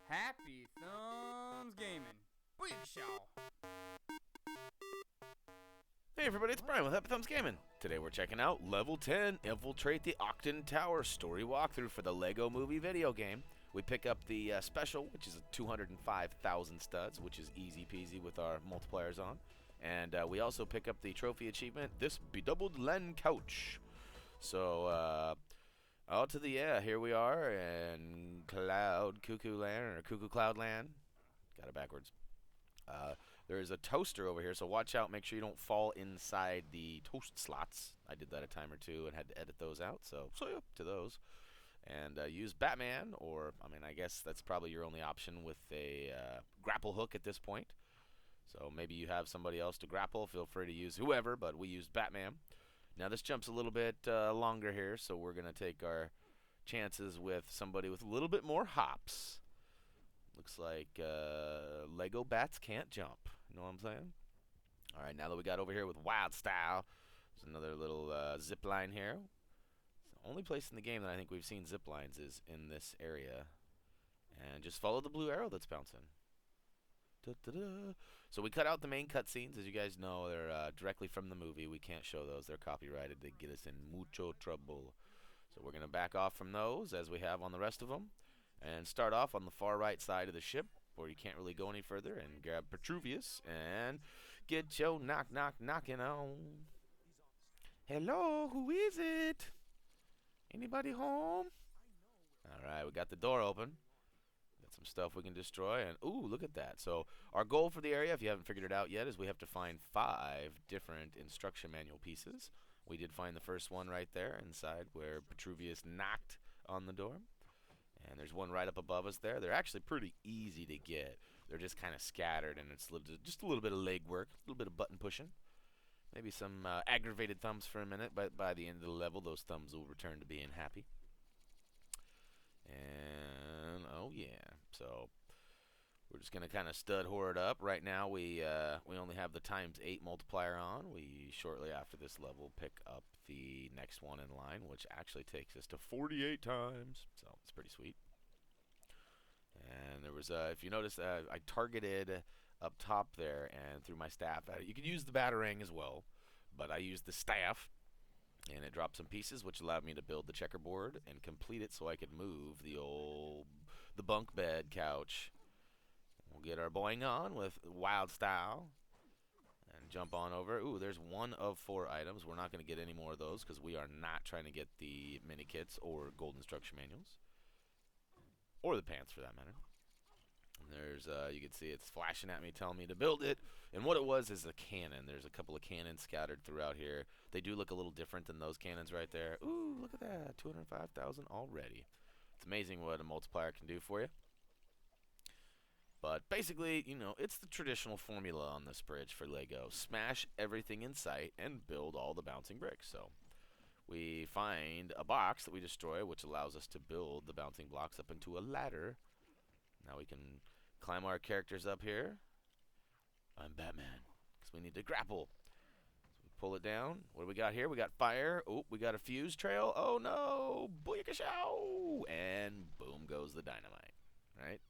HappyThumbsGaming. Big show. Hey everybody, it's Brian with HappyThumbsGaming. Today we're checking out Level 10, Infiltrate the Octan Tower story walkthrough for the Lego Movie Videogame. We pick up the special, which is 205,000 studs, which is easy peasy with our multipliers on. And we also pick up the trophy achievement, this Bedoubled Land Couch. So, out to the, here we are in Cuckoo Land, or Cuckoo Cloud Land. Got it backwards. There's a toaster over here, so watch out. Make sure you don't fall inside the toast slots. I did that a time or two and had to edit those out, so yeah, to those. And use Batman, or, I mean, I guess that's probably your only option with a grapple hook at this point. So maybe you have somebody else to grapple. Feel free to use whoever, but we used Batman. Now this jump's a little bit longer here, so we're going to take our chances with somebody with a little bit more hops. Looks like Lego bats can't jump. You know what I'm saying? All right, now that we got over here with Wild Style, there's another little zip line here. It's the only place in the game that I think we've seen zip lines is in this area. And just follow the blue arrow that's bouncing. Da-da-da. So we cut out the main cutscenes. As you guys know, they're directly from the movie. We can't show those. They're copyrighted. They get us in mucho trouble. So we're going to back off from those, as we have on the rest of them. And start off on the far right side of the ship, where you can't really go any further, and grab Petruvius and get your knocking on. Hello, who is it? Anybody home? Alright, we got the door open. Got some stuff we can destroy, and ooh, look at that. So our goal for the area, if you haven't figured it out yet, is we have to find 5 different instruction manual pieces. We did find the first one right there inside where Petruvius knocked on the door. And there's one right up above us there. They're actually pretty easy to get. They're just kind of scattered, and it's just a little bit of leg work, a little bit of button pushing. Maybe some aggravated thumbs for a minute, but by the end of the level, those thumbs will return to being happy. And, oh yeah, so we're just going to kind of stud horde up. Right now, we only have the ×8 multiplier on. We, shortly after this level, pick up the next one in line, which actually takes us to 48 times. So it's pretty sweet. And there was, if you notice, I targeted up top there and threw my staff at it. You could use the batarang as well, but I used the staff, and it dropped some pieces, which allowed me to build the checkerboard and complete it so I could move the bunk bed couch. We'll get our boing on with Wild Style and jump on over. Ooh, there's 1 of 4 items. We're not going to get any more of those because we are not trying to get the mini kits or gold instruction manuals, or the pants for that matter. And there's, you can see it's flashing at me, telling me to build it. And what it was is a cannon. There's a couple of cannons scattered throughout here. They do look a little different than those cannons right there. Ooh, look at that, 205,000 already. It's amazing what a multiplier can do for you. But basically, you know, it's the traditional formula on this bridge for Lego. Smash everything in sight and build all the bouncing bricks. So we find a box that we destroy, which allows us to build the bouncing blocks up into a ladder. Now we can climb our characters up here. I'm Batman, because we need to grapple. So we pull it down. What do we got here? We got fire. Oh, we got a fuse trail. Oh no! Booyakashow! And boom goes the dynamite. Right?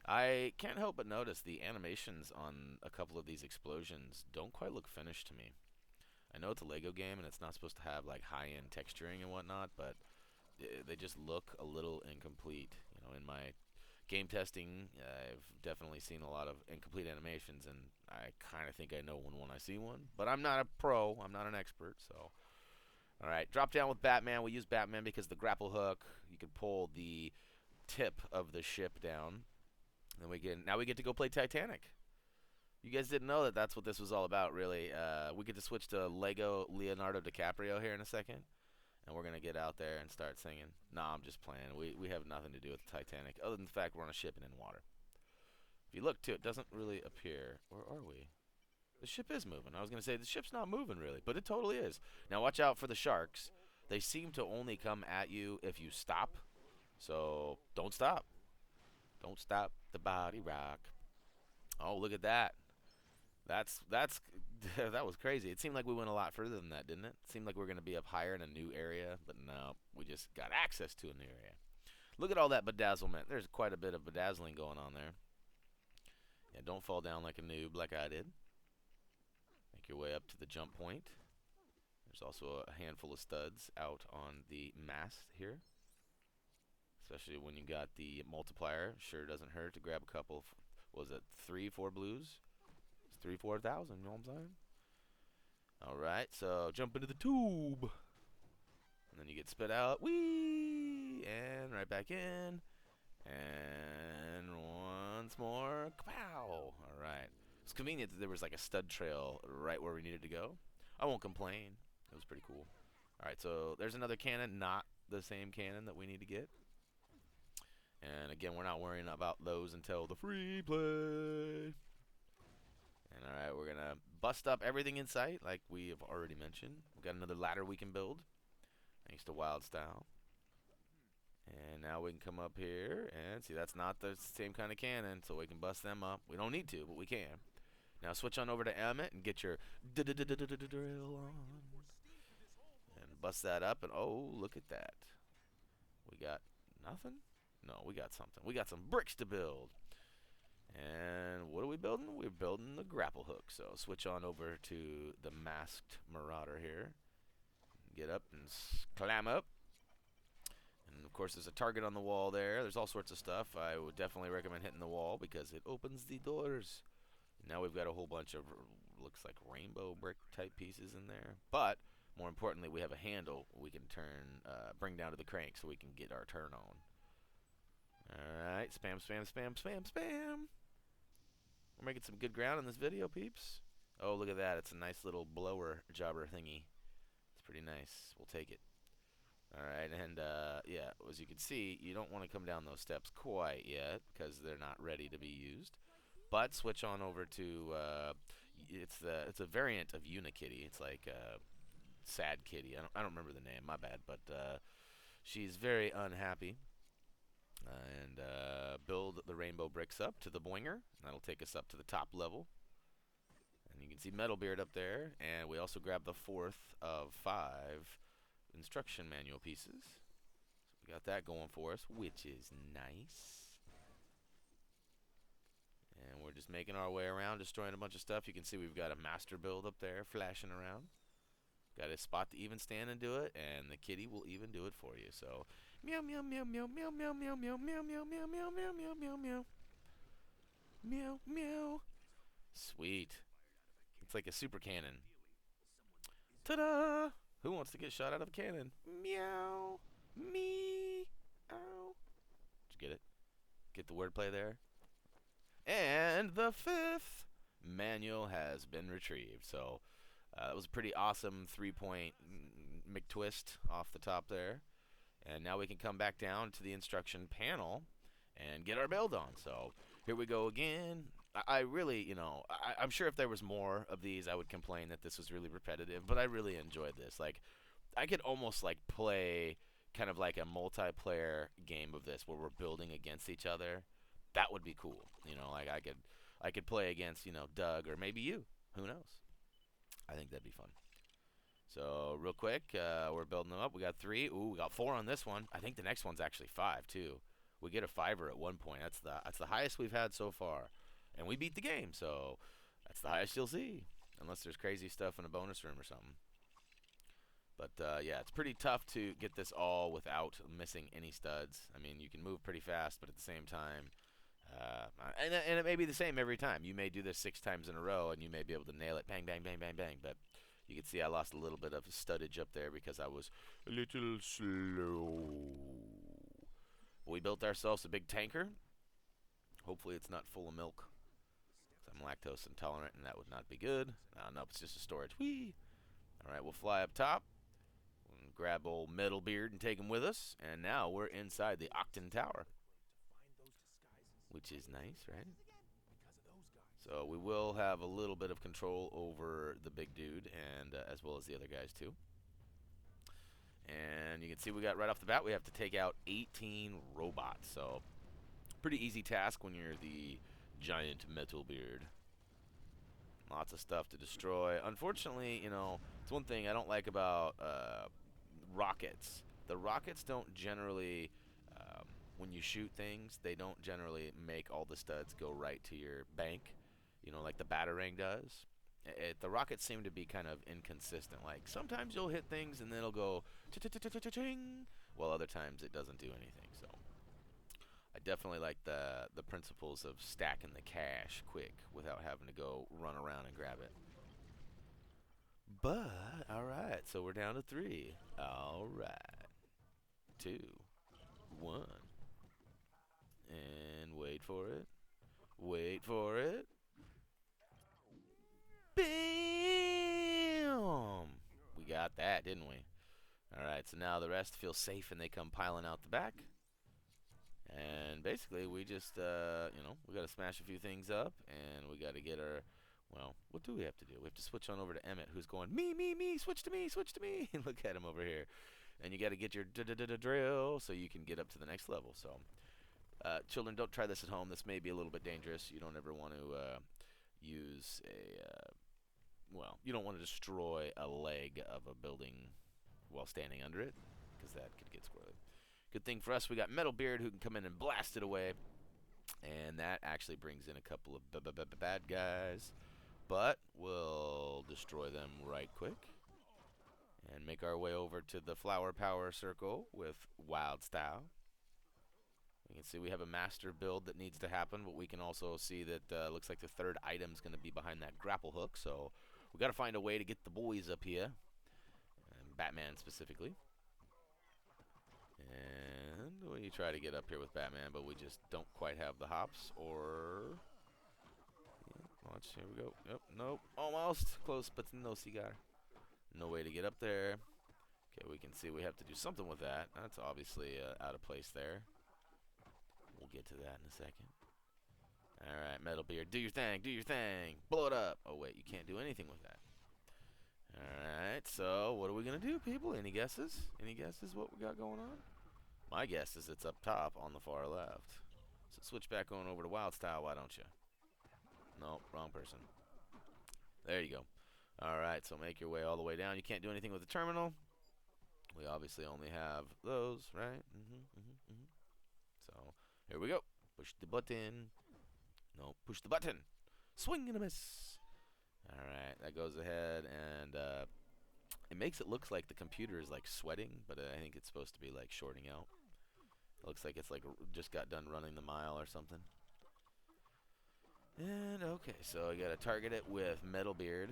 I can't help but notice the animations on a couple of these explosions don't quite look finished to me. I know it's a Lego game and it's not supposed to have like high-end texturing and whatnot, but they just look a little incomplete. You know, in my game testing, I've definitely seen a lot of incomplete animations, and I kind of think I know when I see one. But I'm not a pro. I'm not an expert, so. All right, drop down with Batman. We use Batman because the grapple hook, you can pull the tip of the ship down. And now we get to go play Titanic. You guys didn't know that that's what this was all about, really. We get to switch to Lego Leonardo DiCaprio here in a second. And we're going to get out there and start singing. Nah, I'm just playing. We have nothing to do with the Titanic, other than the fact we're on a ship and in water. If you look, too, it doesn't really appear. Where are we? The ship is moving. I was going to say, the ship's not moving, really, but it totally is. Now, watch out for the sharks. They seem to only come at you if you stop. So, don't stop. Don't stop the body rock. Oh, look at that. That was crazy. It seemed like we went a lot further than that, didn't it? It seemed like we were going to be up higher in a new area, but no, we just got access to a new area. Look at all that bedazzlement. There's quite a bit of bedazzling going on there. Yeah, don't fall down like a noob like I did. Make your way up to the jump point. There's also a handful of studs out on the mast here. Especially when you got the multiplier. Sure doesn't hurt to grab a couple. Was it 3, 4 blues? It's 3, 4,000, you know what I'm saying? Alright, so jump into the tube. And then you get spit out. Whee! And right back in. And once more. Kapow! Alright. It's convenient that there was like a stud trail right where we needed to go. I won't complain. It was pretty cool. Alright, so there's another cannon, not the same cannon that we need to get. And again, we're not worrying about those until the free play. And alright, we're going to bust up everything in sight, like we have already mentioned. We've got another ladder we can build, thanks to Wild Style. And now we can come up here, and see, that's not the same kind of cannon, so we can bust them up. We don't need to, but we can. Now switch on over to Emmett and get your drill on. And bust that up, and oh, look at that. We got nothing? No, we got something. We got some bricks to build. And what are we building? We're building the grapple hook. So switch on over to the masked marauder here. Get up and climb up. And of course there's a target on the wall there. There's all sorts of stuff. I would definitely recommend hitting the wall because it opens the doors. Now we've got a whole bunch of, looks like rainbow brick type pieces in there. But more importantly, we have a handle we can turn, bring down to the crank so we can get our turn on. Alright, spam, spam, spam, spam, spam. We're making some good ground in this video, peeps. Oh, look at that. It's a nice little blower jobber thingy. It's pretty nice. We'll take it. Alright, and yeah, as you can see, you don't want to come down those steps quite yet because they're not ready to be used. But switch on over to, it's a variant of Unikitty. It's like Sad Kitty. I don't remember the name, my bad, but she's very unhappy. And build the rainbow bricks up to the boinger. That'll take us up to the top level. And you can see Metalbeard up there. And we also grabbed the 4th of 5 instruction manual pieces. So we got that going for us, which is nice. And we're just making our way around, destroying a bunch of stuff. You can see we've got a master build up there flashing around. Got a spot to even stand and do it, and the kitty will even do it for you. So meow meow meow meow meow meow meow meow meow meow meow meow meow meow meow meow meow meow. Sweet. It's like a super cannon. Ta-da! Who wants to get shot out of a cannon? Meow. Me. Ow. Did you get it? Get the wordplay there? And the 5th manual has been retrieved. So that was a pretty awesome 3-point McTwist off the top there. And now we can come back down to the instruction panel and get our build on. So here we go again. I really, you know, I'm sure if there was more of these, I would complain that this was really repetitive. But I really enjoyed this. Like, I could almost like play kind of like a multiplayer game of this where we're building against each other. That would be cool. You know, like I could play against, you know, Doug or maybe you. Who knows? I think that'd be fun. So real quick, we're building them up. We got 3. Ooh, we got 4 on this one. I think the next one's actually 5 too. We get a 5er at one point. That's the highest we've had so far, and we beat the game. So that's the highest you'll see, unless there's crazy stuff in a bonus room or something. But yeah, it's pretty tough to get this all without missing any studs. I mean, you can move pretty fast, but at the same time, and it may be the same every time. You may do this 6 times in a row, and you may be able to nail it. Bang, bang, bang, bang, bang. But you can see I lost a little bit of studdage up there because I was a little slow. We built ourselves a big tanker. Hopefully it's not full of milk. I'm lactose intolerant, and that would not be good. No, it's just a storage. Whee! All right, we'll fly up top. We'll grab old Metalbeard and take him with us. And now we're inside the Octan Tower, which is nice, right? So we will have a little bit of control over the big dude, and as well as the other guys too. And you can see we got right off the bat, we have to take out 18 robots. So pretty easy task when you're the giant Metalbeard. Lots of stuff to destroy. Unfortunately, you know, it's one thing I don't like about rockets. The rockets don't generally when you shoot things, they don't generally make all the studs go right to your bank, you know, like the Batarang does. The rockets seem to be kind of inconsistent. Like sometimes you'll hit things and then it'll go ching, while other times it doesn't do anything. So I definitely like the principles of stacking the cash quick without having to go run around and grab it. But all right, so we're down to 3. All right, 2, 1, and wait for it. Wait for it. Bam! We got that, didn't we? Alright, so now the rest feel safe and they come piling out the back. And basically, we just, you know, we got to smash a few things up and we got to get our, well, what do we have to do? We have to switch on over to Emmett, who's going, me, switch to me, switch to me. Look at him over here. And you got to get your drill so you can get up to the next level. So, children, don't try this at home. This may be a little bit dangerous. You don't ever want to use a, well, you don't want to destroy a leg of a building while standing under it, because that could get squirrely. Good thing for us, we got Metalbeard who can come in and blast it away, and that actually brings in a couple of bad guys, but we'll destroy them right quick and make our way over to the Flower Power Circle with Wild Style. You can see we have a master build that needs to happen, but we can also see that looks like the third item is going to be behind that grapple hook, so we got to find a way to get the boys up here, and Batman specifically. And we try to get up here with Batman, but we just don't quite have the hops, or... Yeah, watch, here we go. Yep, nope, almost. Close, but no cigar. No way to get up there. Okay, we can see we have to do something with that. That's obviously out of place there. We'll get to that in a second. Alright, Metalbeard, do your thing, do your thing. Blow it up. Oh, wait, you can't do anything with that. Alright, so what are we going to do, people? Any guesses? Any guesses what we got going on? My guess is it's up top on the far left. So switch back on over to Wild Style, why don't you? No, wrong person. There you go. Alright, so make your way all the way down. You can't do anything with the terminal. We obviously only have those, right? So, here we go. Push the button. No, push the button. Swing and a miss. Alright, that goes ahead and it makes it look like the computer is like sweating, but I think it's supposed to be like shorting out. It looks like it's like just got done running the mile or something. And okay, so you gotta target it with Metalbeard,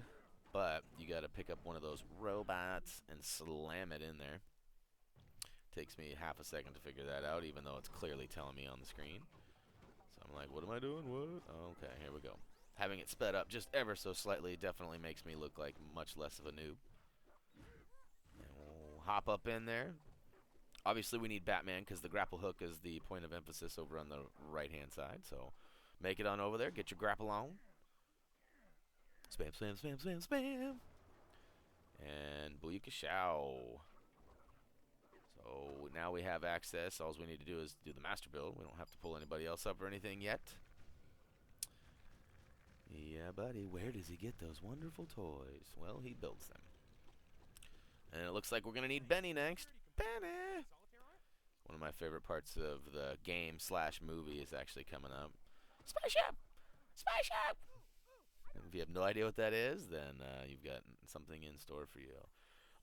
but you gotta pick up one of those robots and slam it in there. Takes me half a second to figure that out, even though it's clearly telling me on the screen. So I'm like, what am I doing? What? Okay, here we go. Having it sped up just ever so slightly definitely makes me look like much less of a noob. And we'll hop up in there. Obviously, we need Batman because the grapple hook is the point of emphasis over on the right-hand side. So make it on over there. Get your grapple on. Spam, spam, spam, spam, spam. And booyaka show. So now we have access. All we need to do is do the master build. We don't have to pull anybody else up or anything yet. Yeah, buddy, where does he get those wonderful toys? Well, he builds them. And it looks like we're going to need Benny next. Benny! One of my favorite parts of the game / movie is actually coming up. Spaceship! Spaceship! And if you have no idea what that is, then you've got something in store for you.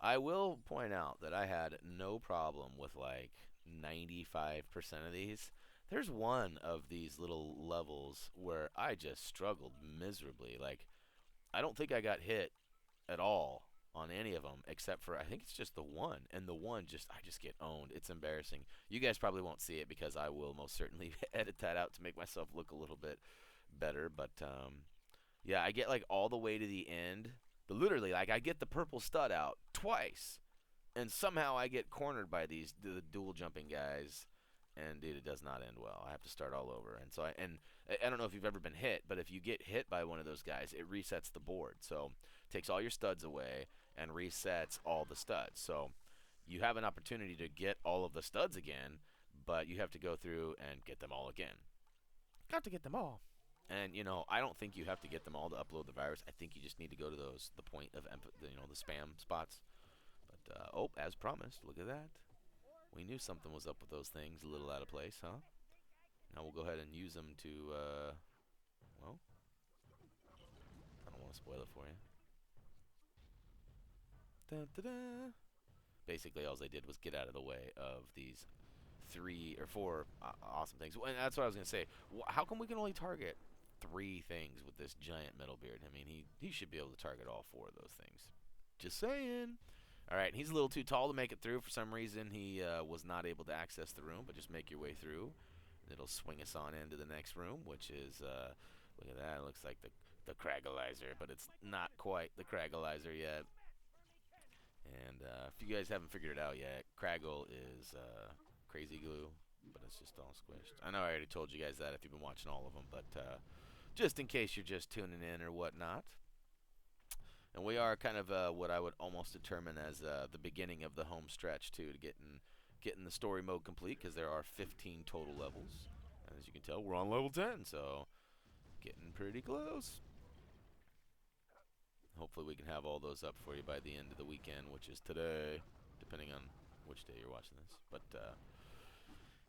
I will point out that I had no problem with like 95% of these. There's one of these little levels where I just struggled miserably. Like, I don't think I got hit at all on any of them, except for, I think it's just the one. And the one, I just get owned. It's embarrassing. You guys probably won't see it because I will most certainly edit that out to make myself look a little bit better. But, yeah, I get, like, all the way to the end. But literally, like, I get the purple stud out twice. And somehow I get cornered by the dual jumping guys. And dude, it does not end well. I have to start all over. And so I don't know if you've ever been hit, but if you get hit by one of those guys, it resets the board. So it takes all your studs away and resets all the studs. So you have an opportunity to get all of the studs again, but you have to go through and get them all again. Got to get them all. And, you know, I don't think you have to get them all to upload the virus. I think you just need to go to the point of, the spam spots. But, oh, as promised, look at that. We knew something was up with those things, a little out of place, huh? Now we'll go ahead and use them to, well, I don't want to spoil it for you. Dun, dun, dun. Basically, all they did was get out of the way of these 3 or 4 awesome things. And that's what I was going to say. How come we can only target 3 things with this giant metal beard? I mean, he should be able to target all 4 of those things. Just saying. All right, he's a little too tall to make it through. For some reason, he was not able to access the room, but just make your way through. It'll swing us on into the next room, which is, look at that. It looks like the Cragalizer, but it's not quite the Cragalizer yet. And if you guys haven't figured it out yet, Craggle is crazy glue, but it's just all squished. I know I already told you guys that if you've been watching all of them, but just in case you're just tuning in or whatnot. And we are kind of what I would almost determine as the beginning of the home stretch, too, to getting the story mode complete, because there are 15 total levels. And as you can tell, we're on level 10, so getting pretty close. Hopefully we can have all those up for you by the end of the weekend, which is today, depending on which day you're watching this. But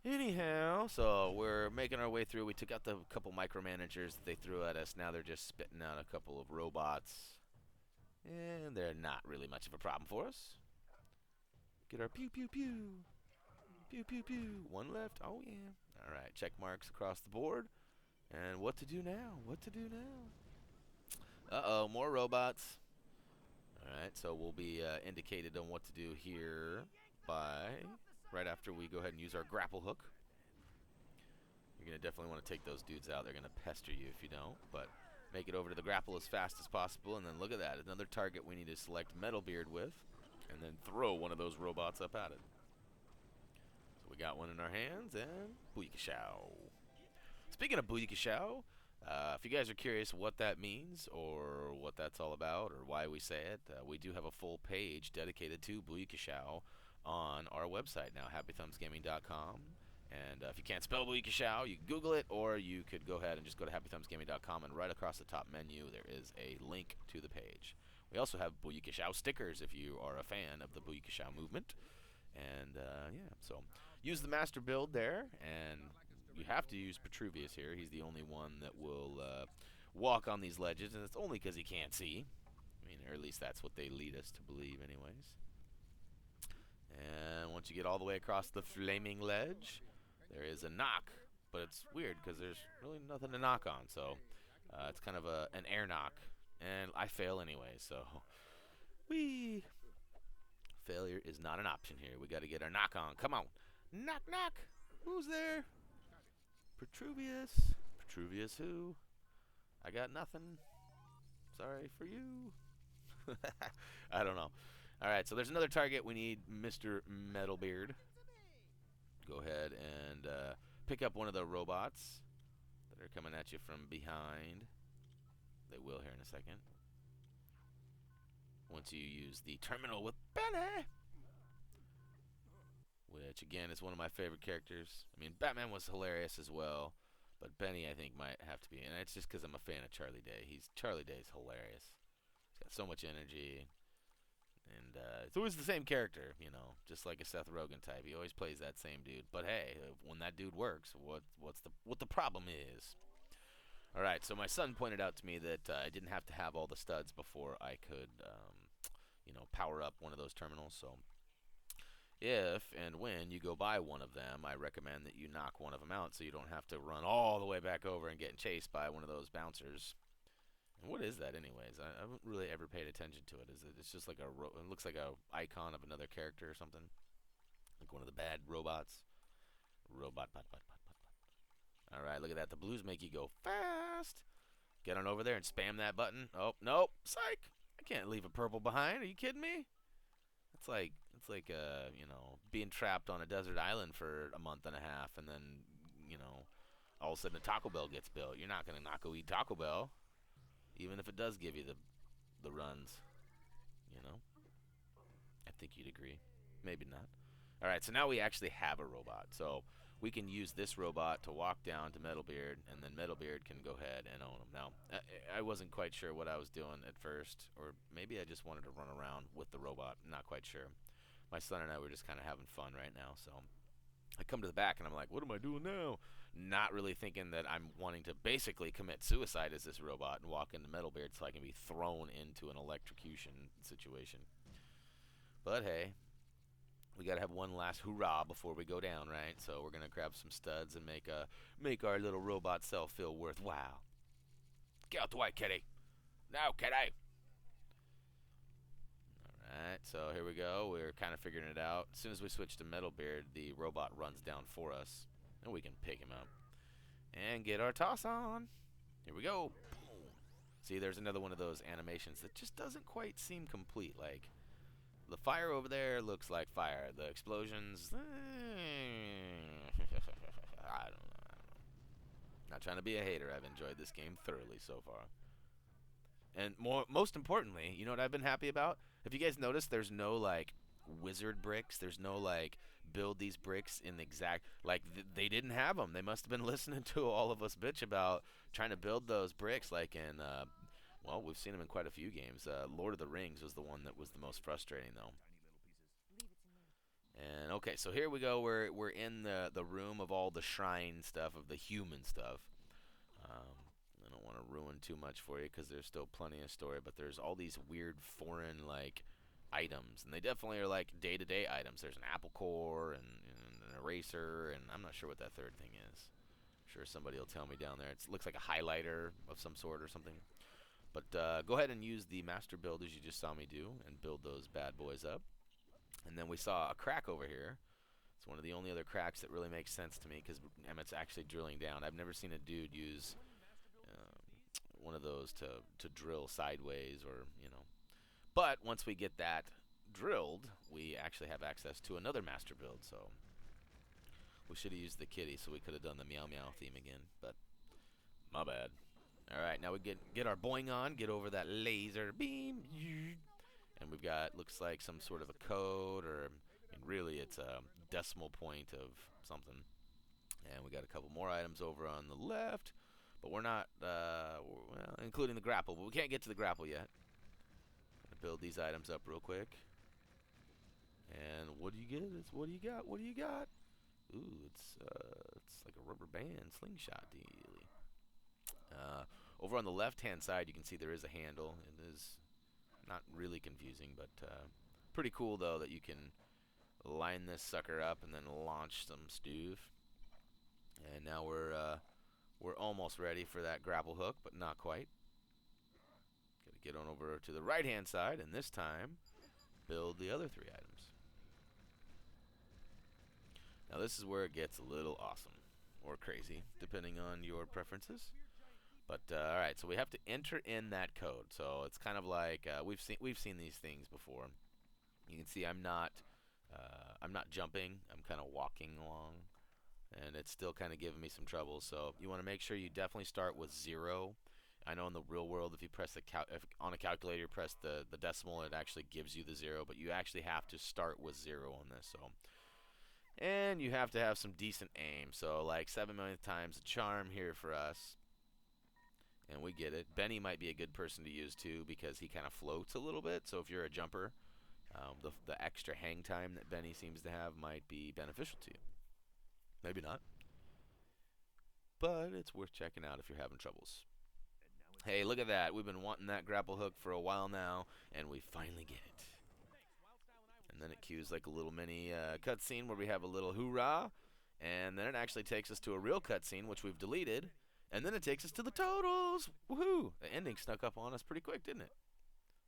anyhow, so we're making our way through. We took out the couple micromanagers that they threw at us. Now they're just spitting out a couple of robots. And they're not really much of a problem for us. Get our pew, pew, pew. Pew, pew, pew. 1 left. Oh, yeah. All right. Check marks across the board. And what to do now? What to do now? Uh-oh. More robots. All right. So we'll be indicated on what to do here by right after we go ahead and use our grapple hook. You're going to definitely want to take those dudes out. They're going to pester you if you don't. But make it over to the grapple as fast as possible, and then look at that. Another target we need to select Metalbeard with, and then throw one of those robots up at it. So we got one in our hands, and Booyakashow. Speaking of Booyakashow, if you guys are curious what that means, or what that's all about, or why we say it, we do have a full page dedicated to Booyakashow on our website now, HappyThumbsGaming.com. And if you can't spell Booyakashow, you can Google it, or you could go ahead and just go to HappyThumbsGaming.com, and right across the top menu there is a link to the page. We also have Booyakashow stickers if you are a fan of the Booyakashow movement. And yeah, so use the master build there, and you have to use Petruvius here. He's the only one that will walk on these ledges, and it's only because he can't see. I mean, or at least that's what they lead us to believe anyways. And once you get all the way across the flaming ledge, there is a knock, but it's weird because there's really nothing to knock on, so it's kind of an air knock, and I fail anyway, so whee! Failure is not an option here. We got to get our knock on. Come on. Knock, knock. Who's there? Petruvius. Petruvius who? I got nothing. Sorry for you. I don't know. All right, so there's another target. We need Mr. Metalbeard. Go ahead and pick up one of the robots that are coming at you from behind. They will here in a second. Once you use the terminal with Benny, which again is one of my favorite characters. I mean, Batman was hilarious as well, but Benny I think might have to be, and it's just because I'm a fan of Charlie Day. Charlie Day's hilarious. He's got so much energy. And it's always the same character, you know, just like a Seth Rogen type. He always plays that same dude. But hey, when that dude works, what the problem is? All right, so my son pointed out to me that I didn't have to have all the studs before I could, you know, power up one of those terminals. So if and when you go by one of them, I recommend that you knock one of them out so you don't have to run all the way back over and get chased by one of those bouncers. What is that, anyways? I haven't really ever paid attention to it. It's just like it looks like a icon of another character or something, like one of the bad robots. Robot, bot. All right, look at that. The blues make you go fast. Get on over there and spam that button. Oh nope, psych! I can't leave a purple behind. Are you kidding me? It's like you know, being trapped on a desert island for a month and a half, and then you know, all of a sudden a Taco Bell gets built. You're not gonna not go eat Taco Bell. Even if it does give you the runs, you know? I think you'd agree. Maybe not. All right, so now we actually have a robot. So we can use this robot to walk down to Metalbeard, and then Metalbeard can go ahead and own him. Now, I wasn't quite sure what I was doing at first, or maybe I just wanted to run around with the robot. I'm not quite sure. my son and I were just kind of having fun right now. So I come to the back and I'm like, what am I doing now? Not really thinking that I'm wanting to basically commit suicide as this robot and walk into Metalbeard so I can be thrown into an electrocution situation. But hey, we gotta have one last hurrah before we go down, right? So we're gonna grab some studs and make our little robot self feel worthwhile. Get out the way, kitty. No, kitty. Alright, so here we go. We're kind of figuring it out. As soon as we switch to Metalbeard, the robot runs down for us, and we can pick him up. And get our toss on. Here we go. Boom. See, there's another one of those animations that just doesn't quite seem complete. Like, the fire over there looks like fire. The explosions, I don't know. Not trying to be a hater. I've enjoyed this game thoroughly so far. And most importantly, you know what I've been happy about? If you guys notice, there's no, like, wizard bricks. There's no, like, build these bricks in exact, like, they didn't have them. They must have been listening to all of us bitch about trying to build those bricks, like in, well, we've seen them in quite a few games. Lord of the Rings was the one that was the most frustrating, though. And, okay, so here we go. We're in the room of all the shrine stuff, of the human stuff. I don't want to ruin too much for you because there's still plenty of story, but there's all these weird foreign, like, items, and they definitely are like day-to-day items. There's an apple core and an eraser, and I'm not sure what that third thing is. I'm sure somebody will tell me down there. It looks like a highlighter of some sort or something. But go ahead and use the master build as you just saw me do and build those bad boys up. And then we saw a crack over here. It's one of the only other cracks that really makes sense to me because Emmett's actually drilling down. I've never seen a dude use one of those to drill sideways or, you know. But once we get that drilled, we actually have access to another master build. So we should have used the kitty, so we could have done the meow meow theme again. But my bad. All right, now we get our boing on, get over that laser beam, and we've got, looks like some sort of a code, or I mean, really it's a decimal point of something. And we got a couple more items over on the left, but we're not, well, including the grapple, but we can't get to the grapple yet. Build these items up real quick. And what do you get? What do you got? What do you got? Ooh, it's like a rubber band slingshot dealy. Over on the left-hand side, you can see there is a handle. It is not really confusing, but pretty cool though that you can line this sucker up and then launch some stuff. And now we're almost ready for that grapple hook, but not quite. Gotta get on over to the right-hand side, and this time build the other three items. Now this is where it gets a little awesome or crazy, depending on your preferences. But all right, so we have to enter in that code. So it's kind of like we've seen these things before. You can see I'm not jumping. I'm kind of walking along, and it's still kind of giving me some trouble. So you want to make sure you definitely start with 0. I know in the real world, if you press the on a calculator, you press the decimal, it actually gives you the 0. But you actually have to start with 0 on this. So, and you have to have some decent aim. So like 7 million times a charm here for us. And we get it. Benny might be a good person to use too because he kind of floats a little bit. So if you're a jumper, the extra hang time that Benny seems to have might be beneficial to you. Maybe not. But it's worth checking out if you're having troubles. Hey, look at that. We've been wanting that grapple hook for a while now, and we finally get it. And then it cues like a little mini cutscene where we have a little hoorah. And then it actually takes us to a real cutscene, which we've deleted. And then it takes us to the totals. Woohoo! The ending snuck up on us pretty quick, didn't it?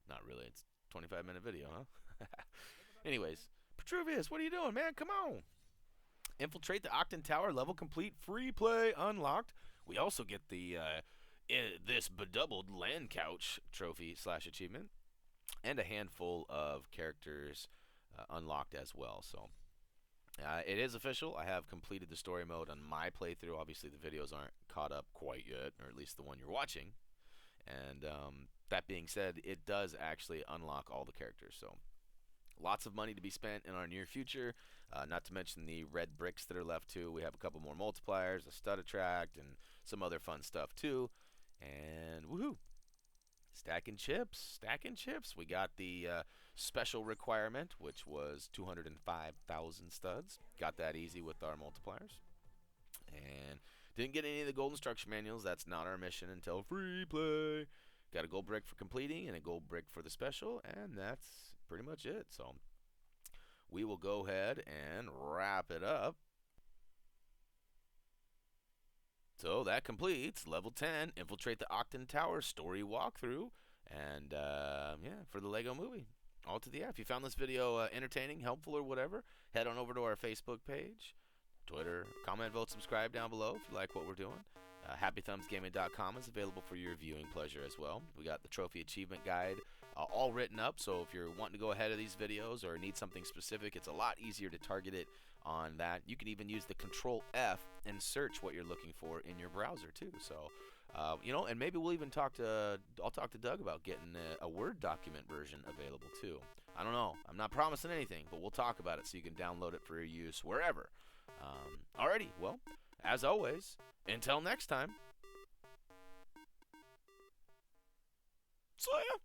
Not really. It's a 25-minute video, huh? Anyways, Petruvius, what are you doing, man? Come on. Infiltrate the Octan Tower, level complete, free play unlocked. We also get the this Bedoubled Land Couch trophy / achievement, and a handful of characters unlocked as well. So it is official. I have completed the story mode on my playthrough. Obviously, the videos aren't caught up quite yet, or at least the one you're watching. And that being said, it does actually unlock all the characters. So lots of money to be spent in our near future. Not to mention the red bricks that are left too. We have a couple more multipliers, a stud attract, and some other fun stuff too. And woohoo! Stacking chips, stacking chips. We got the special requirement, which was 205,000 studs. Got that easy with our multipliers. And didn't get any of the gold instruction manuals. That's not our mission until free play. Got a gold brick for completing and a gold brick for the special, and that's pretty much it. So we will go ahead and wrap it up. So that completes level 10, Infiltrate the Octan Tower story walkthrough, and yeah, for the Lego movie. All to the F. If you found this video entertaining, helpful, or whatever, head on over to our Facebook page, Twitter, comment, vote, subscribe down below if you like what we're doing. HappyThumbsGaming.com is available for your viewing pleasure as well. We got the Trophy Achievement Guide all written up, so if you're wanting to go ahead of these videos or need something specific, it's a lot easier to target it on that. You can even use the Control F and search what you're looking for in your browser too. So, you know, and maybe we'll even I'll talk to Doug about getting a Word document version available too. I don't know. I'm not promising anything, but we'll talk about it so you can download it for your use wherever. Alrighty, well, as always, until next time. See ya.